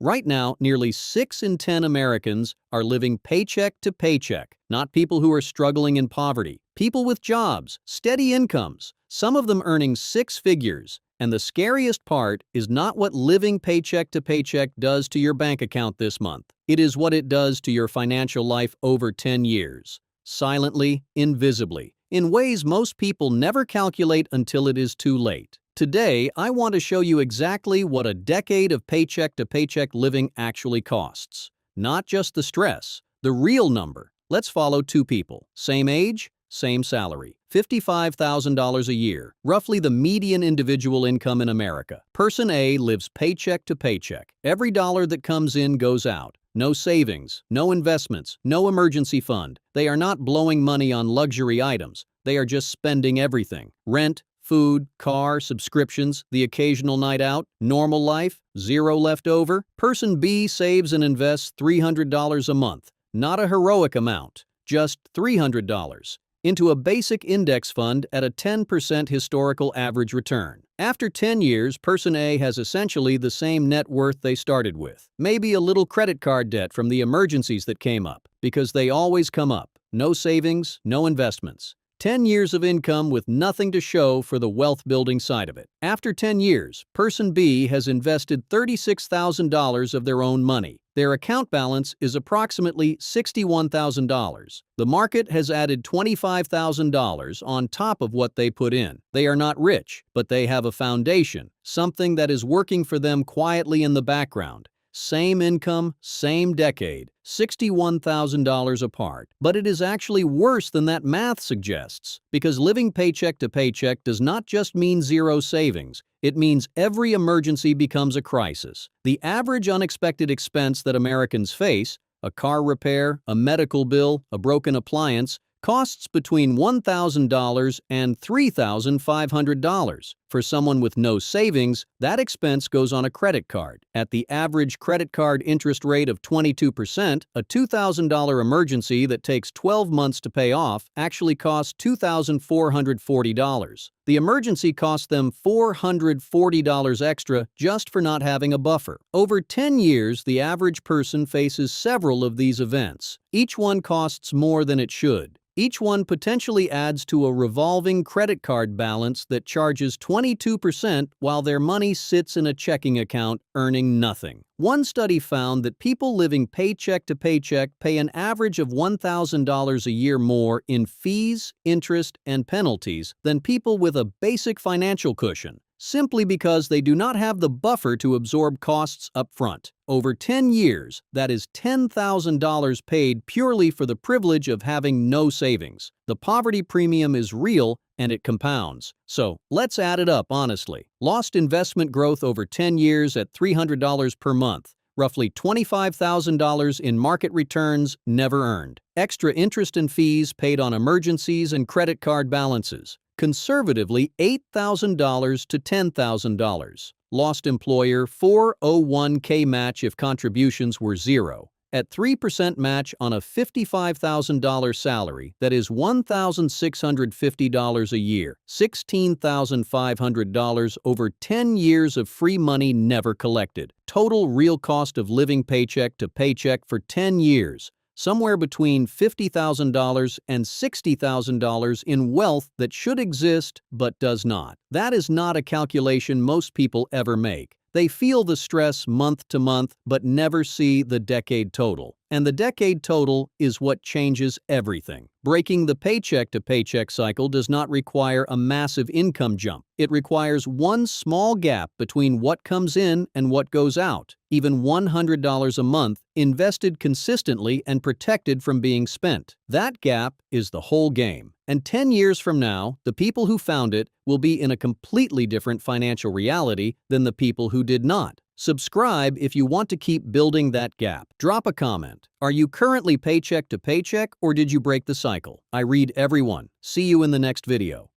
Right now, nearly 6 in 10 Americans are living paycheck to paycheck, not people who are struggling in poverty. People with jobs, steady incomes, some of them earning 6 figures. And the scariest part is not what living paycheck to paycheck does to your bank account this month. It is what it does to your financial life over 10 years. Silently, invisibly, in ways most people never calculate until it is too late. Today, I want to show you exactly what a decade of paycheck-to-paycheck living actually costs. Not just the stress, the real number. Let's follow 2 people. Same age, same salary. $55,000 a year, roughly the median individual income in America. Person A lives paycheck to paycheck. Every dollar that comes in goes out. No savings, no investments, no emergency fund. They are not blowing money on luxury items. They are just spending everything. Rent, food, car, subscriptions, the occasional night out, normal life, zero left over. Person B saves and invests $300 a month. Not a heroic amount, just $300. Into a basic index fund at a 10% historical average return. After 10 years, Person A has essentially the same net worth they started with. Maybe a little credit card debt from the emergencies that came up, because they always come up. No savings, no investments. 10 years of income with nothing to show for the wealth-building side of it. After 10 years, Person B has invested $36,000 of their own money. Their account balance is approximately $61,000. The market has added $25,000 on top of what they put in. They are not rich, but they have a foundation, something that is working for them quietly in the background. Same income, same decade, $61,000 apart. But it is actually worse than that math suggests, because living paycheck to paycheck does not just mean zero savings. It means every emergency becomes a crisis. The average unexpected expense that Americans face, a car repair, a medical bill, a broken appliance, costs between $1,000 and $3,500. For someone with no savings, that expense goes on a credit card. At the average credit card interest rate of 22%, a $2,000 emergency that takes 12 months to pay off actually costs $2,440. The emergency cost them $440 extra just for not having a buffer. Over 10 years, the average person faces several of these events. Each one costs more than it should. Each one potentially adds to a revolving credit card balance that charges 22% while their money sits in a checking account earning nothing. One study found that people living paycheck to paycheck pay an average of $1,000 a year more in fees, interest, and penalties than people with a basic financial cushion, simply because they do not have the buffer to absorb costs up front. Over 10 years, that is $10,000 paid purely for the privilege of having no savings. The poverty premium is real and it compounds. So, let's add it up honestly. Lost investment growth over 10 years at $300 per month. Roughly $25,000 in market returns never earned. Extra interest and fees paid on emergencies and credit card balances. Conservatively, $8,000 to $10,000. Lost employer 401k match if contributions were zero. At 3% match on a $55,000 salary, that is $1,650 a year, $16,500 over 10 years of free money never collected. Total real cost of living paycheck to paycheck for 10 years. Somewhere between $50,000 and $60,000 in wealth that should exist but does not. That is not a calculation most people ever make. They feel the stress month to month but never see the decade total. And the decade total is what changes everything. Breaking the paycheck to paycheck cycle does not require a massive income jump. It requires one small gap between what comes in and what goes out. Even $100 a month invested consistently and protected from being spent. That gap is the whole game. And 10 years from now, the people who found it will be in a completely different financial reality than the people who did not. Subscribe if you want to keep building that gap. Drop a comment. Are you currently paycheck to paycheck or did you break the cycle? I read everyone. See you in the next video.